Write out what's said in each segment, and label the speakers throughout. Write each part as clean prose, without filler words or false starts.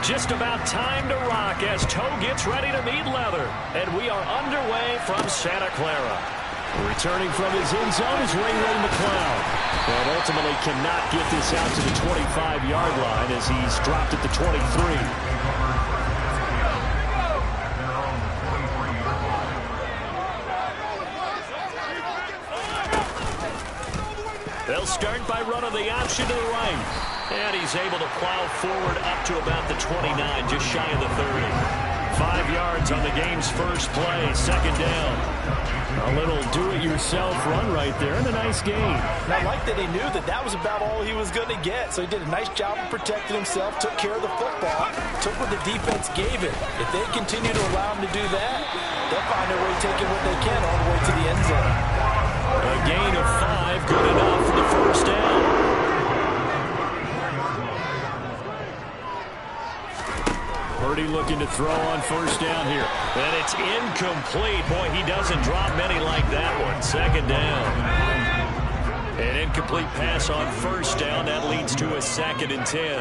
Speaker 1: Just about time to rock as toe gets ready to meet leather. And we are underway from Santa Clara. Returning from his end zone is Ray McCloud. But ultimately cannot get this out to the 25-yard line as he's dropped at the 23. They'll start by running the option to the right. And he's able to plow forward up to about the 29, just shy of the 30. 5 yards on the game's first play, second down. A little do-it-yourself run right there, and a nice gain.
Speaker 2: And I like that he knew that that was about all he was going to get. So he did a nice job of protecting himself, took care of the football, took what the defense gave him. If they continue to allow him to do that, they'll find their way taking what they can all the way to the end zone.
Speaker 1: A gain of 5, good enough for the first down. Purdy looking to throw on first down here. And it's incomplete. Boy, he doesn't drop many like that one. Second down. An incomplete pass on first down. That leads to a 2nd and 10.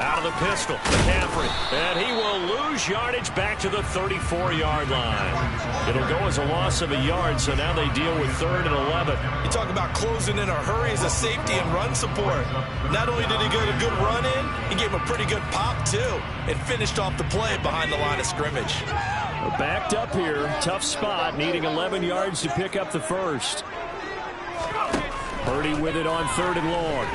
Speaker 1: Out of the pistol, McCaffrey. And he will lose yardage back to the 34-yard line. It'll go as a loss of a yard, so now they deal with 3rd and 11.
Speaker 2: You talk about closing in a hurry as a safety and run support. Not only did he get a good run in, he gave him a pretty good pop, too, and finished off the play behind the line of scrimmage.
Speaker 1: Backed up here, tough spot, needing 11 yards to pick up the first. Purdy with it on 3rd and long.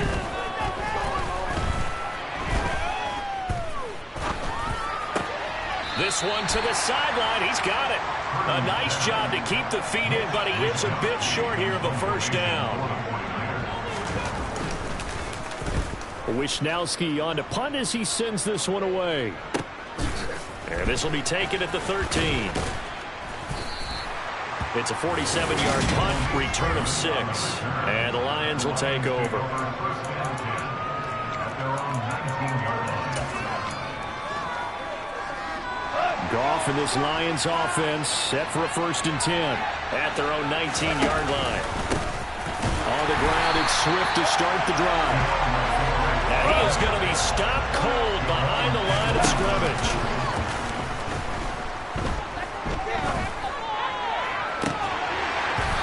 Speaker 1: This one to the sideline. He's got it. A nice job to keep the feet in, but he is a bit short here of a first down. Wisnowski on to punt as he sends this one away. And this will be taken at the 13. It's a 47-yard punt, return of 6. And the Lions will take over. Goff and this Lions offense set for a 1st and 10 at their own 19-yard line. On the ground, it's Swift to start the drive. And he is going to be stopped cold behind the line of scrimmage.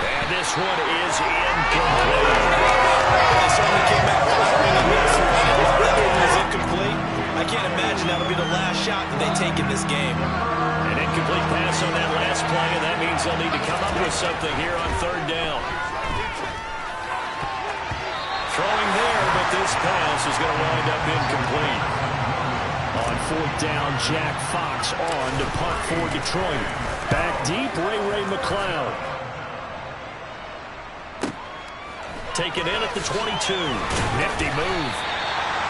Speaker 1: And this one is incomplete.
Speaker 2: They certainly came out firing in this one. That one was incomplete. I can't imagine that'll be the last shot that they take in this game.
Speaker 1: An incomplete pass on that last play, and that means they'll need to come up with something here on 3rd down. Throwing there, but this pass is going to wind up incomplete. On 4th down, Jack Fox on to punt for Detroit. Back deep, Ray McCloud. Taken in at the 22. Nifty move.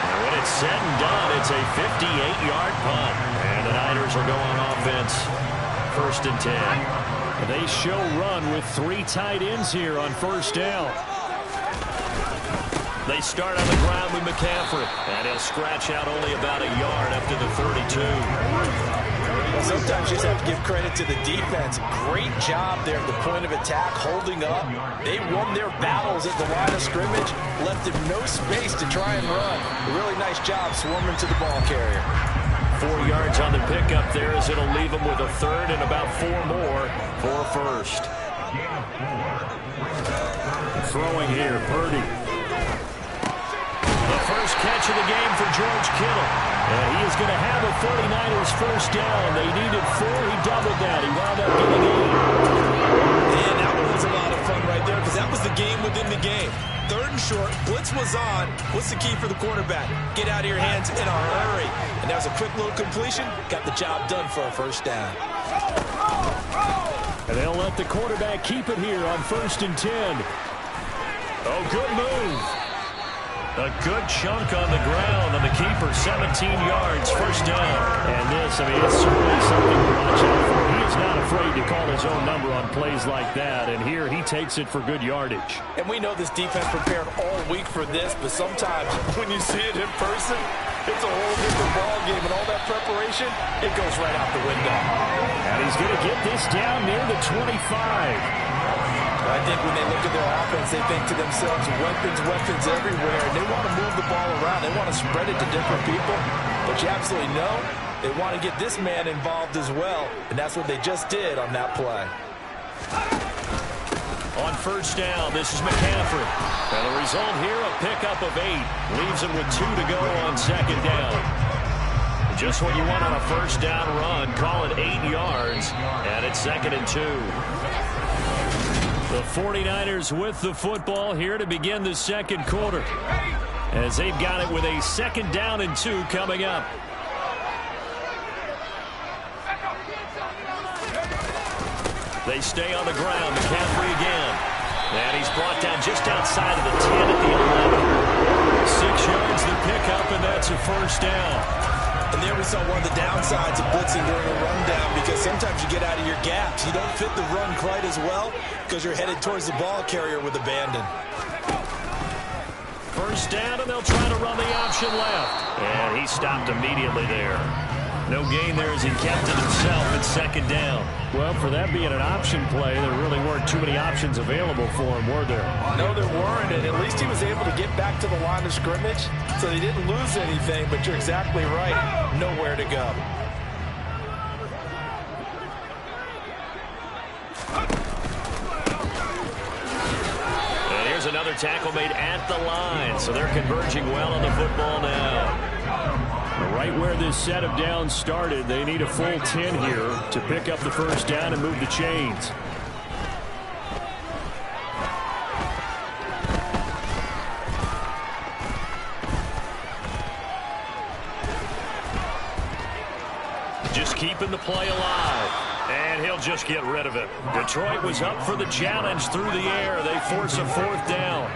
Speaker 1: And when it's said and done, it's a 58-yard punt. And the Niners will go on offense. 1st and 10. They show run with 3 tight ends here on first down. They start on the ground with McCaffrey. And he'll scratch out only about a yard up to the 32.
Speaker 2: Well, sometimes you just have to give credit to the defense. Great job there at the point of attack, holding up. They won their battles at the line of scrimmage, left them no space to try and run. A really nice job swarming to the ball carrier.
Speaker 1: 4 yards on the pickup there as it'll leave them with a 3rd and about 4 more for first. Throwing here, Purdy. The first catch of the game for George Kittle. And he is going to have a 49ers first down. They needed 4. He doubled that. He wound up getting 8.
Speaker 2: And that one was a lot of fun right there because that was the game within the game. 3rd and short. Blitz was on. What's the key for the quarterback? Get out of your hands in a hurry. And that was a quick little completion. Got the job done for a first down.
Speaker 1: And they'll let the quarterback keep it here on 1st and 10. Oh, good move. A good chunk on the ground on the keeper, 17 yards, first down. And this, I mean, it's certainly something to watch out for. He is not afraid to call his own number on plays like that. And here he takes it for good yardage.
Speaker 2: And we know this defense prepared all week for this, but sometimes when you see it in person, it's a whole different ball game. And all that preparation, it goes right out the window.
Speaker 1: And he's going to get this down near the 25.
Speaker 2: I think when they look at their offense, they think to themselves, weapons, weapons everywhere, and they want to move the ball around. spread it to different people, but you absolutely know they want to get this man involved as well, and that's what they just did on that play.
Speaker 1: On first down, this is McCaffrey. And the result here, a pickup of 8. Leaves him with 2 to go on second down. Just what you want on a first down run. Call it 8 yards, and it's 2nd and 2. The 49ers with the football here to begin the second quarter, as they've got it with a 2nd down and 2 coming up. They stay on the ground. McCaffrey again. And he's brought down just outside of the 10 at the 11. 6 yards the pickup, and that's a first down.
Speaker 2: And there we saw one of the downsides of blitzing during a rundown, because sometimes you get out of your gaps. You don't fit the run quite as well because you're headed towards the ball carrier with abandon.
Speaker 1: First down, and they'll try to run the option left. And he stopped immediately there. No gain there as he kept it himself at 2nd down. Well, for that being an option play, there really weren't too many options available for him, were there?
Speaker 2: No, there weren't, and at least he was able to get back to the line of scrimmage, so he didn't lose anything, but you're exactly right. Nowhere to go.
Speaker 1: And here's another tackle made at the line, so they're converging well on the football now. Right where this set of downs started, they need a full 10 here to pick up the first down and move the chains. Just keeping the play alive. And he'll just get rid of it. Detroit was up for the challenge through the air. They force a 4th down.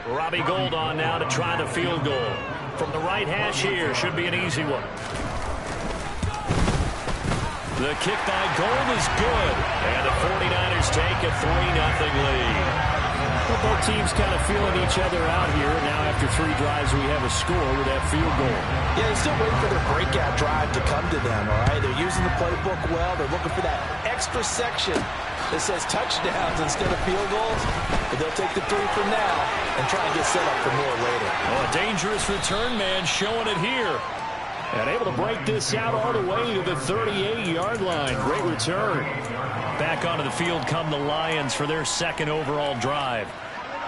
Speaker 1: Robbie Gould on now to try the field goal. From the right hash here, should be an easy one. The kick by Gould is good. And the 49ers take a 3-0 lead. Well, both teams kind of feeling each other out here. Now after 3 drives, we have a score with that field goal.
Speaker 2: Yeah, they're still waiting for their breakout drive to come to them, all right? They're using the playbook well. They're looking for that extra section that says touchdowns instead of field goals. But they'll take the 3 for now and try and get set up for more later.
Speaker 1: Oh, a dangerous return man showing it here. And able to break this out all the way to the 38-yard line. Great return. Back onto the field come the Lions for their 2nd overall drive.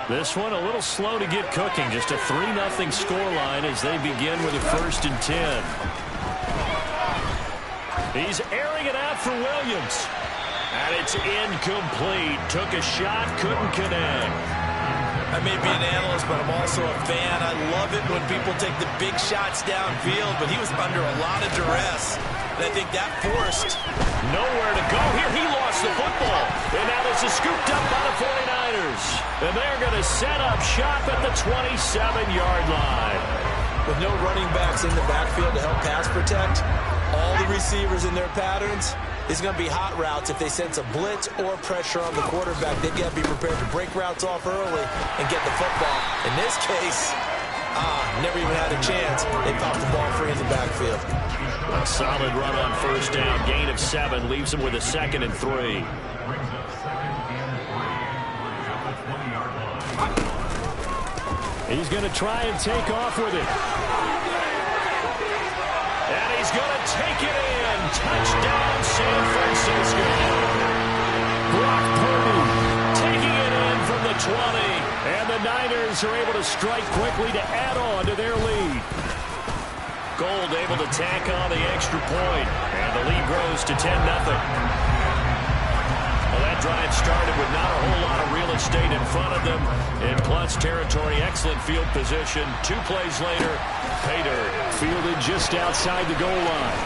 Speaker 1: This one a little slow to get cooking. Just a 3-0 scoreline as they begin with a 1st and 10. He's airing it out for Williams. And it's incomplete. Took a shot, couldn't connect.
Speaker 2: I may be an analyst, but I'm also a fan. I love it when people take the big shots downfield, but he was under a lot of duress. And I think that forced.
Speaker 1: Nowhere to go here. He lost the football. And now this is scooped up by the 49ers. And they're going to set up shop at the 27-yard line.
Speaker 2: With no running backs in the backfield to help pass protect, all the receivers in their patterns, it's going to be hot routes. If they sense a blitz or pressure on the quarterback, they've got to be prepared to break routes off early and get the football. In this case, never even had a chance. They popped the ball free in the backfield.
Speaker 1: A solid run on first down. Gain of 7 leaves him with a 2nd and 3. He's going to try and take off with it. And he's going to take it in. Touchdown, San Francisco. Brock Purdy taking it in from the 20. And the Niners are able to strike quickly to add on to their lead. Gould able to tack on the extra point. And the lead grows to 10-0. Well, that drive started with not a whole lot of real estate in front of them. In plus territory, excellent field position. 2 plays later, pay dirt. Fielded just outside the goal line.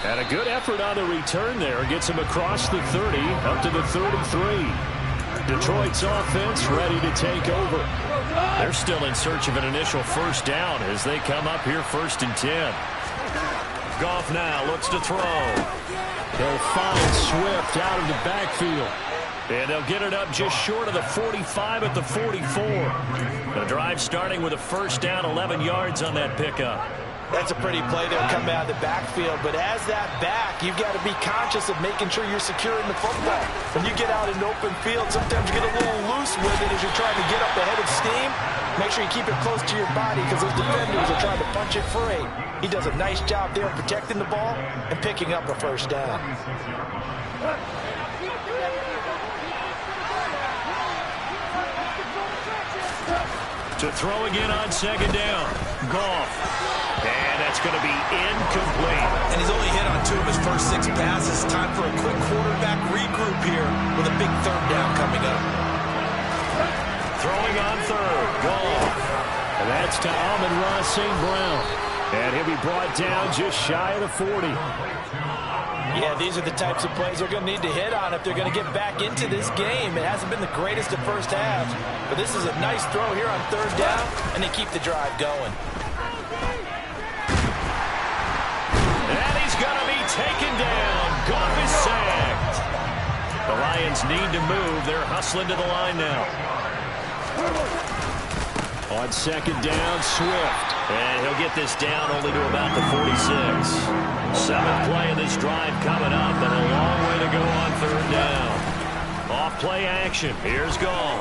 Speaker 1: And a good effort on the return there. Gets him across the 30, up to the 33. Detroit's offense ready to take over. They're still in search of an initial first down as they come up here 1st and 10. Goff now looks to throw. They'll find Swift out of the backfield. And they'll get it up just short of the 45 at the 44. The drive starting with a first down, 11 yards on that pickup.
Speaker 2: That's a pretty play there coming out of the backfield. But as that back, you've got to be conscious of making sure you're securing the football. When you get out in open field, sometimes you get a little loose with it as you're trying to get up ahead of steam. Make sure you keep it close to your body because those defenders are trying to punch it free. He does a nice job there protecting the ball and picking up a first down.
Speaker 1: To throw again on second down. Goff. And that's going to be incomplete.
Speaker 2: And he's only hit on 2 of his first 6 passes. Time for a quick quarterback regroup here with a big third down coming up.
Speaker 1: Throwing on third. Goff. And that's to Amon-Ra St. Brown. And he'll be brought down just shy of the 40.
Speaker 2: Yeah, these are the types of plays they're going to need to hit on if they're going to get back into this game. It hasn't been the greatest of first halves, but this is a nice throw here on third down, and they keep the drive going.
Speaker 1: And he's going to be taken down. Goff is sacked. The Lions need to move. They're hustling to the line now. On second down, Swift. And he'll get this down only to about the 46. 7th play of this drive coming up, and a long way to go on third down. Off play action. Here's Goff.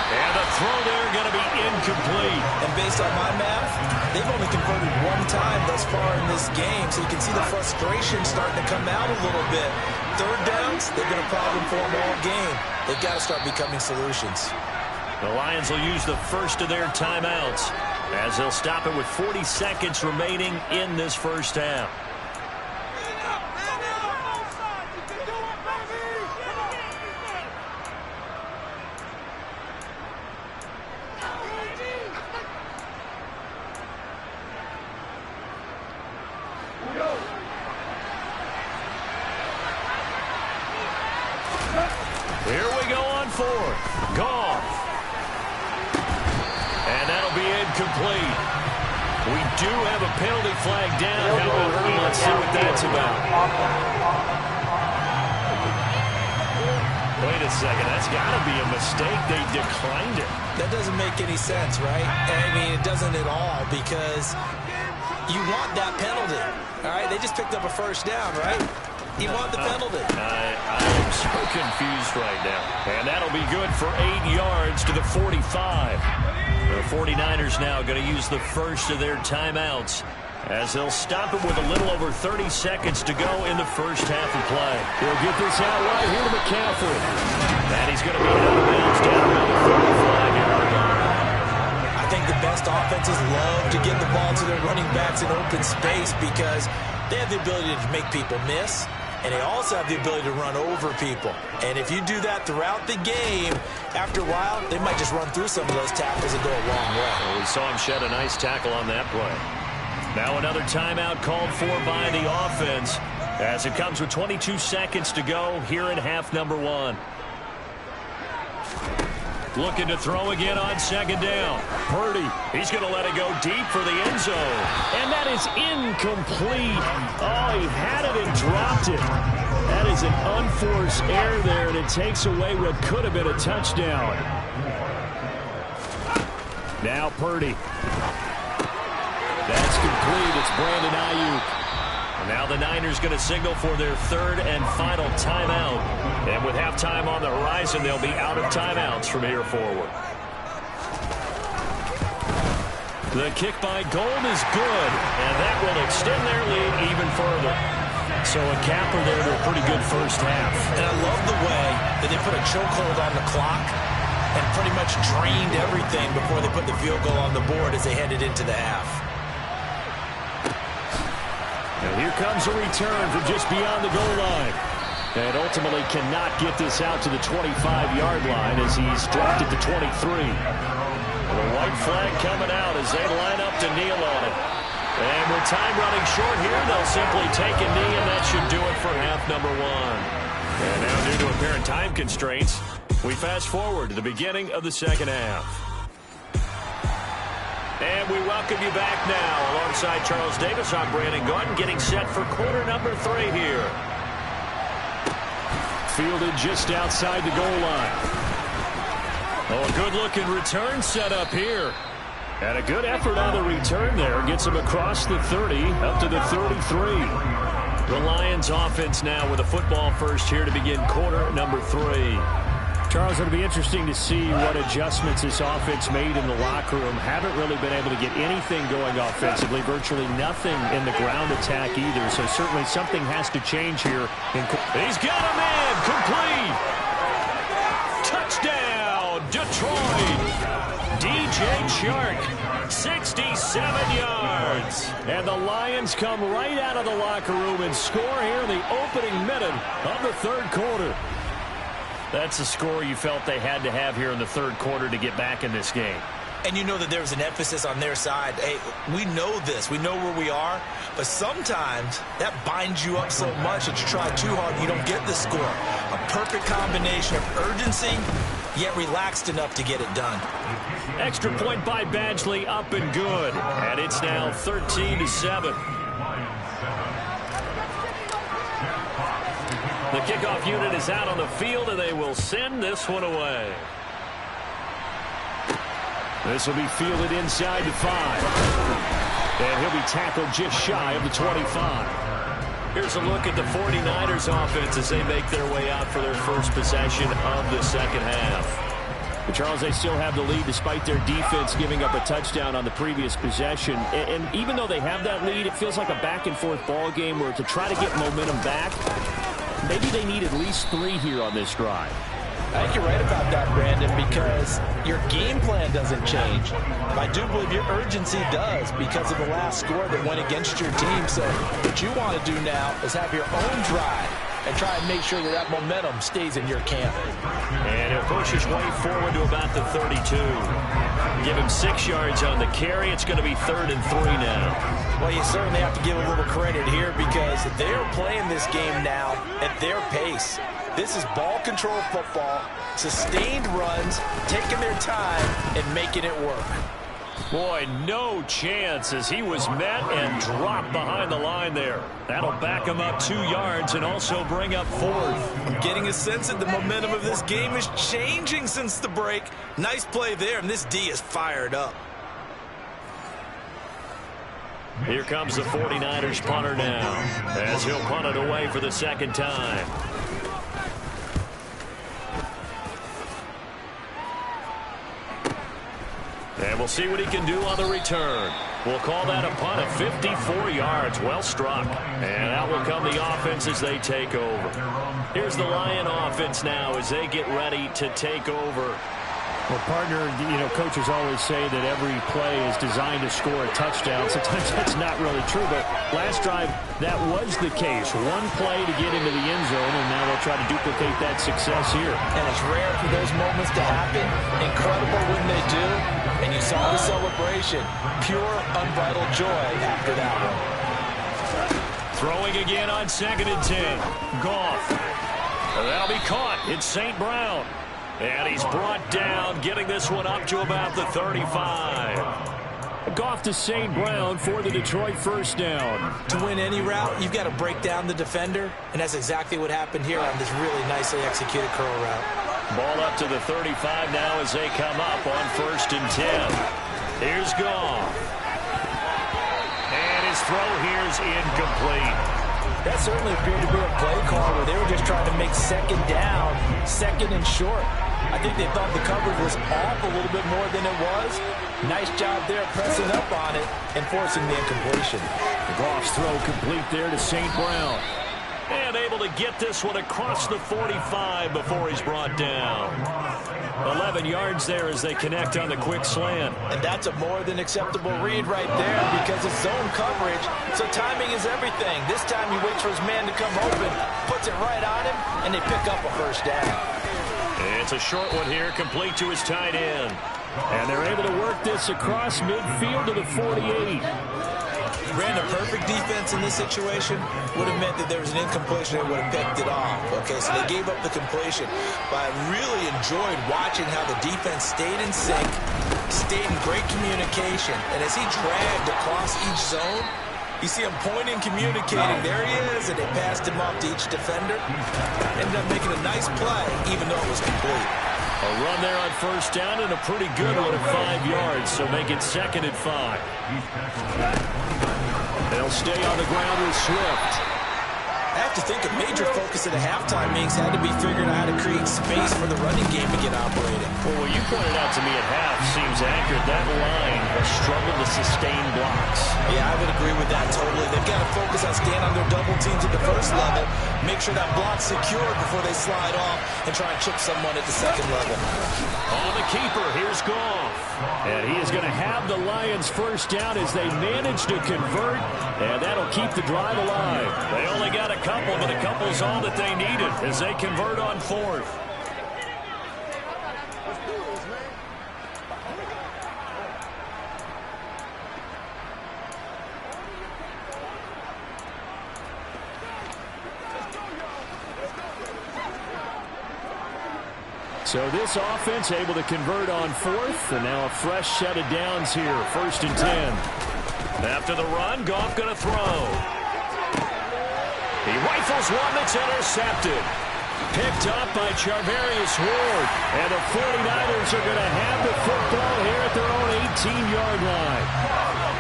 Speaker 1: And the throw there going to be incomplete.
Speaker 2: And based on my math, they've only converted 1 time thus far in this game, so you can see the frustration starting to come out a little bit. Third downs, they've been a problem for them all game. They've got to start becoming solutions.
Speaker 1: The Lions will use the first of their timeouts as they'll stop it with 40 seconds remaining in this first half. Here we go on fourth. Goff. And that'll be incomplete. We do have a penalty flag down, however. Let's see what that's about. Wait a second. That's got to be a mistake. They declined it.
Speaker 2: That doesn't make any sense, right? I mean, it doesn't at all because you want that penalty. All right? They just picked up a first down, right? You want the penalty.
Speaker 1: I am so confused right now. And that'll be good for 8 yards to the 45. The 49ers now going to use the first of their timeouts as they'll stop it with a little over 30 seconds to go in the first half of play.
Speaker 3: He'll get this out right here to McCaffrey.
Speaker 1: And he's going to be out of bounds down around the 35-yard line.
Speaker 2: I think the best offenses love to get the ball to their running backs in open space because they have the ability to make people miss. And they also have the ability to run over people. And if you do that throughout the game, after a while, they might just run through some of those tackles and go a long way.
Speaker 1: Well, we saw him shed a nice tackle on that play. Now another timeout called for by the offense as it comes with 22 seconds to go here in half number 1. Looking to throw again on second down. Purdy, he's going to let it go deep for the end zone.
Speaker 3: And that is incomplete. Oh, he had it and dropped it. That is an unforced error there, and it takes away what could have been a touchdown. Now Purdy. That's complete. It's Brandon Ayuk.
Speaker 1: Now the Niners going to signal for their third and final timeout. And with halftime on the horizon, they'll be out of timeouts from here forward. The kick by Gold is good, and that will extend their lead even further. So a capper there to a pretty good first half.
Speaker 2: And I love the way that they put a chokehold on the clock and pretty much drained everything before they put the field goal on the board as they headed into the half.
Speaker 3: And here comes a return from just beyond the goal line. And ultimately cannot get this out to the 25-yard line as he's dropped at the 23.
Speaker 1: The white flag coming out as they line up to kneel on it. And with time running short here, they'll simply take a knee, and that should do it for half number 1. And now, due to apparent time constraints, we fast forward to the beginning of the second half. And we welcome you back now. Alongside Charles Davis, I'm Brandon Gaudin, getting set for quarter number 3 here.
Speaker 3: Fielded just outside the goal line.
Speaker 1: Oh, a good-looking return set up here.
Speaker 3: And a good effort on the return there. Gets him across the 30, up to the 33.
Speaker 1: The Lions offense now with a football first here to begin quarter number 3.
Speaker 3: Charles, it'll be interesting to see what adjustments this offense made in the locker room. Haven't really been able to get anything going offensively, virtually nothing in the ground attack either. So certainly something has to change here.
Speaker 1: He's got a man, complete. Touchdown, Detroit. DJ Chark, 67 yards. And the Lions come right out of the locker room and score here in the opening minute of the third quarter. That's the score you felt they had to have here in the third quarter to get back in this game.
Speaker 2: And you know that there was an emphasis on their side. Hey, we know this. We know where we are. But sometimes that binds you up so much that you try too hard and you don't get the score. A perfect combination of urgency, yet relaxed enough to get it done.
Speaker 1: Extra point by Badgley, up and good. And it's now 13-7. The kickoff unit is out on the field, and they will send this one away.
Speaker 3: This will be fielded inside the 5. And he'll be tackled just shy of the 25.
Speaker 1: Here's a look at the 49ers offense as they make their way out for their first possession of the second half.
Speaker 3: But Charles, they still have the lead despite their defense giving up a touchdown on the previous possession. And even though they have that lead, it feels like a back-and-forth ball game where to try to get momentum back, maybe they need at least 3 here on this drive.
Speaker 2: I think you're right about that, Brandon, because your game plan doesn't change. I do believe your urgency does because of the last score that went against your team. So what you want to do now is have your own drive and try and make sure that that momentum stays in your camp.
Speaker 1: And he'll push his way forward to about the 32. Give him 6 yards on the carry. It's going to be 3rd and 3 now.
Speaker 2: Well, you certainly have to give a little credit here because they're playing this game now at their pace. This is ball control football, sustained runs, taking their time and making it work.
Speaker 1: Boy, no chance as he was met and dropped behind the line there. That'll back him up 2 yards and also bring up 4th.
Speaker 2: I'm getting a sense that the momentum of this game is changing since the break. Nice play there, and this D is fired up.
Speaker 1: Here comes the 49ers punter now as he'll punt it away for the second time. And we'll see what he can do on the return. We'll call that a punt of 54 yards. Well struck. And out will come the offense as they take over. Here's the Lion offense now as they get ready to take over.
Speaker 3: Well, partner, coaches always say that every play is designed to score a touchdown. Sometimes that's not really true, but last drive, that was the case. One play to get into the end zone, and now they'll try to duplicate that success here.
Speaker 2: And it's rare for those moments to happen. Incredible when they do. And you saw the celebration. Pure, unbridled joy after that one.
Speaker 1: Throwing again on 2nd and 10. Goff. That'll be caught. It's St. Brown. And he's brought down, getting this one up to about the 35.
Speaker 3: Goff to St. Brown for the Detroit first down.
Speaker 2: To win any route, you've got to break down the defender, and that's exactly what happened here on this really nicely executed curl route.
Speaker 1: Ball up to the 35 now as they come up on 1st and 10. Here's Goff. And his throw here is incomplete.
Speaker 2: That certainly appeared to be a play call where they were just trying to make 2nd down, 2nd and short. I think they thought the coverage was off a little bit more than it was. Nice job there pressing up on it and forcing the incompletion.
Speaker 3: Goff's throw complete there to St. Brown.
Speaker 1: And able to get this one across the 45 before he's brought down. 11 yards there as they connect on the quick slant.
Speaker 2: And that's a more than acceptable read right there because it's zone coverage, so timing is everything. This time he waits for his man to come open, puts it right on him, and they pick up a first down.
Speaker 1: It's a short one here, complete to his tight end.
Speaker 3: And they're able to work this across midfield to the 48.
Speaker 2: Brandon, perfect defense in this situation would have meant that there was an incompletion. They would have picked it off. Okay, so they gave up the completion. But I really enjoyed watching how the defense stayed in sync, stayed in great communication. And as he dragged across each zone, you see him pointing, communicating. There he is, and they passed him off to each defender. Ended up making a nice play, even though it was complete.
Speaker 1: A run there on 1st down and a pretty good one at 5 yards, so make it 2nd and 5.
Speaker 3: They'll stay on the ground with Swift.
Speaker 2: I have to think a major focus of the halftime meetings had to be figuring out how to create space for the running game to get operating.
Speaker 3: Well, what you pointed out to me at half seems accurate. That line has struggled to sustain blocks.
Speaker 2: Yeah, I would agree with that totally. They've got to focus on staying on their double teams at the first level, make sure that block's secured before they slide off and try and chip someone at the second level.
Speaker 1: On the keeper, here's Goff.
Speaker 3: And he is going to have the Lions first down as they manage to convert, and that'll keep the drive alive.
Speaker 1: They only got a couple, but a couple's all that they needed as they convert on fourth.
Speaker 3: So this offense able to convert on fourth, and now a fresh set of downs here, 1st and 10.
Speaker 1: After the run, Goff going to throw. He rifles one that's intercepted. Picked up by Charvarius Ward. And the 49ers are going to have the football here at their own 18-yard line.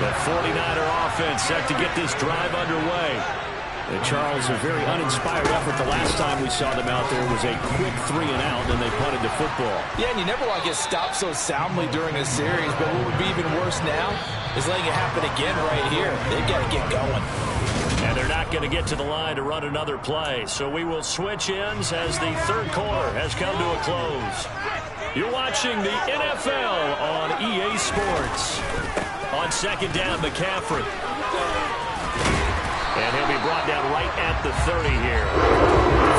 Speaker 1: The 49er offense set to get this drive underway. And Charles, a very uninspired effort. The last time we saw them out there was a quick 3-and-out, and they punted the football.
Speaker 2: Yeah, and you never want to get stopped so soundly during a series, but what would be even worse now is letting it happen again right here. They've got to get going.
Speaker 1: And they're not going to get to the line to run another play. So we will switch ends as the third quarter has come to a close. You're watching the NFL on EA Sports. On second down, McCaffrey. And he'll be brought down right at the 30 here.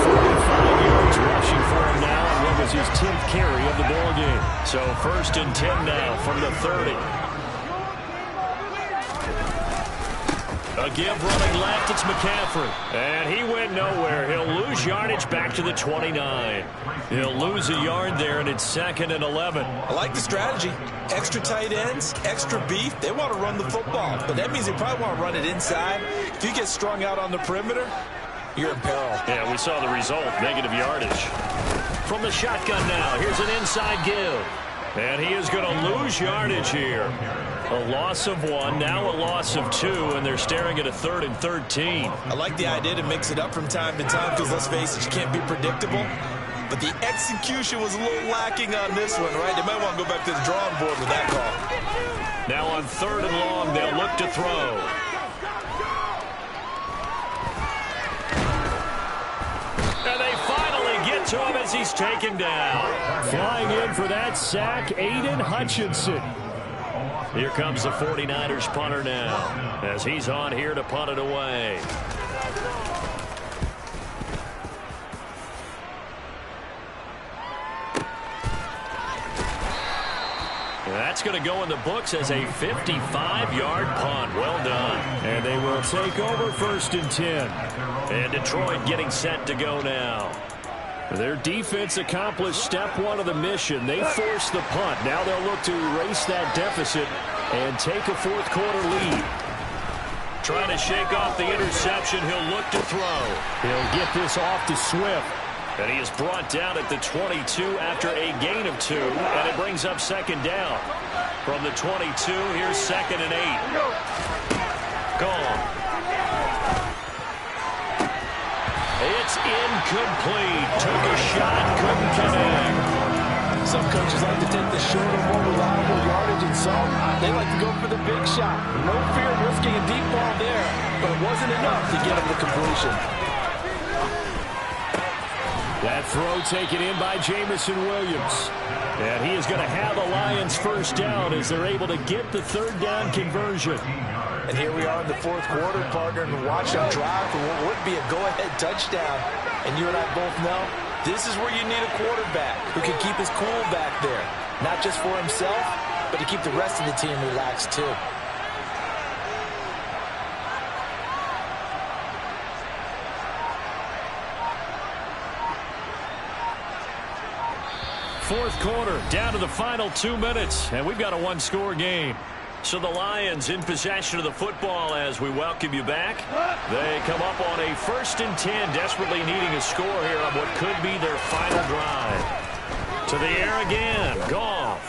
Speaker 3: 45 yards rushing for him now, and what was his 10th carry of the ball game.
Speaker 1: So 1st and 10 now from the 30. A give running left, it's McCaffrey. And he went nowhere. He'll lose yardage back to the 29. He'll lose a yard there, and it's 2nd and 11.
Speaker 2: I like the strategy. Extra tight ends, extra beef. They want to run the football, but that means they probably want to run it inside. If you get strung out on the perimeter, you're in peril.
Speaker 1: Yeah, we saw the result, negative yardage. From the shotgun now, here's an inside give. And he is going to lose yardage here. A loss of 1, now a loss of 2, and they're staring at a 3rd and 13.
Speaker 2: I like the idea to mix it up from time to time because, let's face it, you can't be predictable. But the execution was a little lacking on this one, right? They might want to go back to the drawing board with that call.
Speaker 1: Now on 3rd and long, they'll look to throw. And they finally get to him as he's taken down.
Speaker 3: Flying in for that sack, Aiden Hutchinson.
Speaker 1: Here comes the 49ers punter now as he's on here to punt it away. That's going to go in the books as a 55-yard punt. Well done.
Speaker 3: And they will take over 1st and 10.
Speaker 1: And Detroit getting set to go now.
Speaker 3: Their defense accomplished step 1 of the mission. They forced the punt. Now they'll look to erase that deficit and take a 4th quarter lead.
Speaker 1: Trying to shake off the interception. He'll look to throw.
Speaker 3: He'll get this off to Swift.
Speaker 1: And he is brought down at the 22 after a gain of 2. And it brings up 2nd down. From the 22, here's 2nd and 8. Gone. It's incomplete. Took a shot, couldn't connect.
Speaker 2: Some coaches like to take the shorter, more reliable yardage, and some they like to go for the big shot. No fear of risking a deep ball there, but it wasn't enough to get him the completion.
Speaker 3: That throw taken in by Jameson Williams. And he is going to have the Lions first down as they're able to get the 3rd down conversion.
Speaker 2: And here we are in the 4th quarter, partner, and watch them drive for what would be a go-ahead touchdown. And you and I both know this is where you need a quarterback who can keep his cool back there. Not just for himself, but to keep the rest of the team relaxed too.
Speaker 1: Fourth quarter, down to the final 2 minutes, and we've got a 1-score game. So the Lions in possession of the football as we welcome you back. They come up on a 1st and 10, desperately needing a score here on what could be their final drive. To the air again, Goff.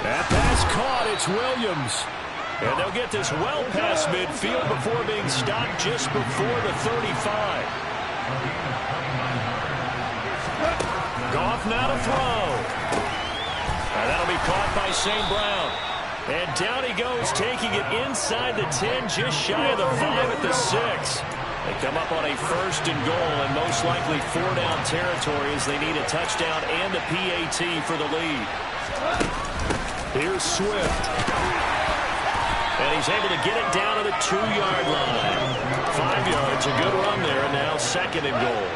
Speaker 3: That pass caught, it's Williams.
Speaker 1: And they'll get this well past midfield before being stopped just before the 35. Goff now to throw. And that'll be caught by St. Brown. And down he goes, taking it inside the 10, just shy of the 5 at the 6. They come up on a 1st and goal, and most likely 4-down territory as they need a touchdown and a PAT for the lead. Here's Swift. And he's able to get it down to the 2-yard line. 5 yards, a good run there, and now 2nd and goal.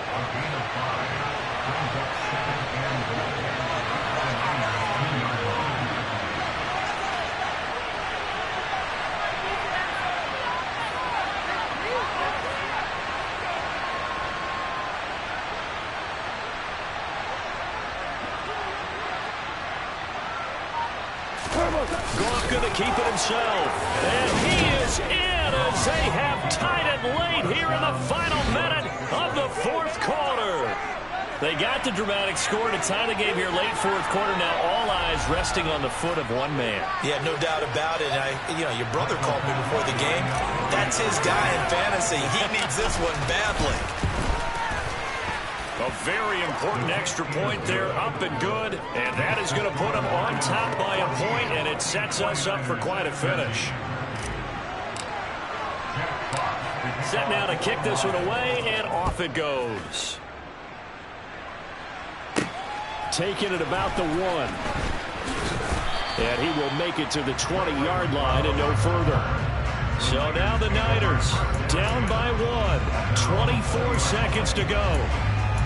Speaker 1: Goff going to keep it himself. And he is in as they have tied it late here in the final minute of the 4th quarter. They got the dramatic score to tie the game here late 4th quarter. Now all eyes resting on the foot of one man.
Speaker 2: Yeah, no doubt about it. Your brother called me before the game. That's his guy in fantasy. He needs this one badly.
Speaker 1: A very important extra point there, up and good. And that is going to put them on top by a point, and it sets us up for quite a finish. Set now to kick this one away, and off it goes. Taking it about the 1. And he will make it to the 20-yard line and no further. So now the Niners down by 1. 24 seconds to go.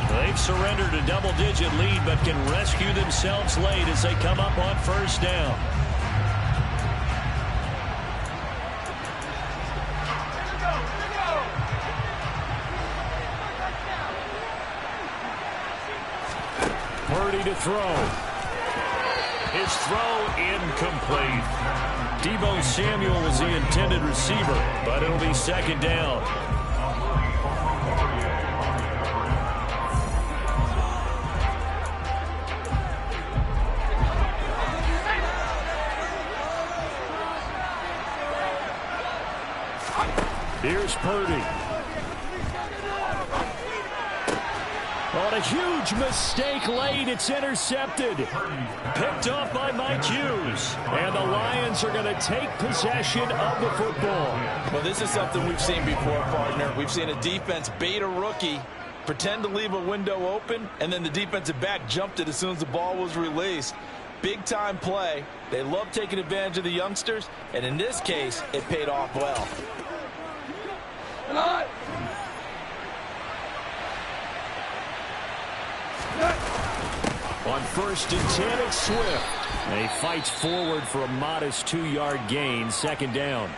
Speaker 1: They've surrendered a double-digit lead, but can rescue themselves late as they come up on 1st down. Purdy to throw. His throw incomplete. Deebo Samuel was the intended receiver, but it'll be 2nd down. Here's Purdy. On a huge mistake late, it's intercepted. Picked off by Mike Hughes. And the Lions are going to take possession of the football.
Speaker 2: Well, this is something we've seen before, partner. We've seen a defense bait a rookie, pretend to leave a window open, and then the defensive back jumped it as soon as the ball was released. Big-time play. They love taking advantage of the youngsters, and in this case, it paid off well.
Speaker 1: On 1st and 10, it's Swift. He fights forward for a modest 2-yard gain, 2nd down.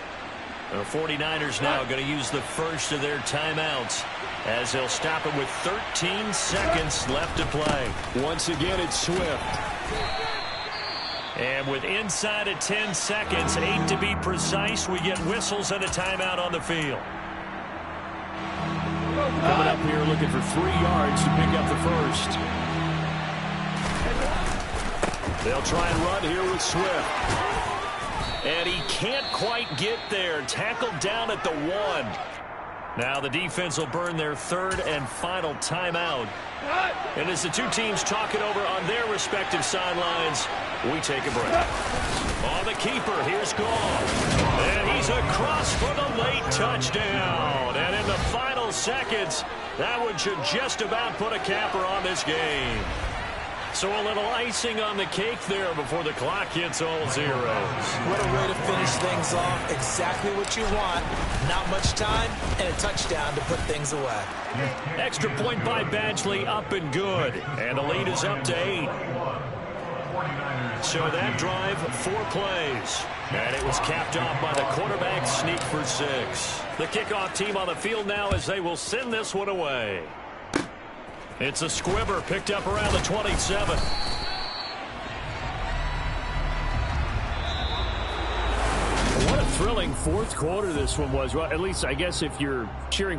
Speaker 1: The 49ers now going to use the first of their timeouts as they'll stop it with 13 seconds left to play. Once again, it's Swift. And with inside of 10 seconds, 8 to be precise, we get whistles and a timeout on the field. Coming up here looking for 3 yards to pick up the first. They'll try and run here with Swift. And he can't quite get there. Tackled down at the 1. Now the defense will burn their 3rd and final timeout. And as the two teams talk it over on their respective sidelines, we take a break. On the keeper, here's Goff. And he's across for the late touchdown. And in the final seconds, that one should just about put a capper on this game. So a little icing on the cake there before the clock hits all zeros.
Speaker 2: What a way to finish things off. Exactly what you want. Not much time and a touchdown to put things away.
Speaker 1: Extra point by Badgley, up and good. And the lead is up to 8. So that drive, 4 plays. And it was capped off by the quarterback sneak for 6. The kickoff team on the field now as they will send this one away. It's a squibber picked up around the 27. What a thrilling 4th quarter this one was. Well, at least I guess if you're cheering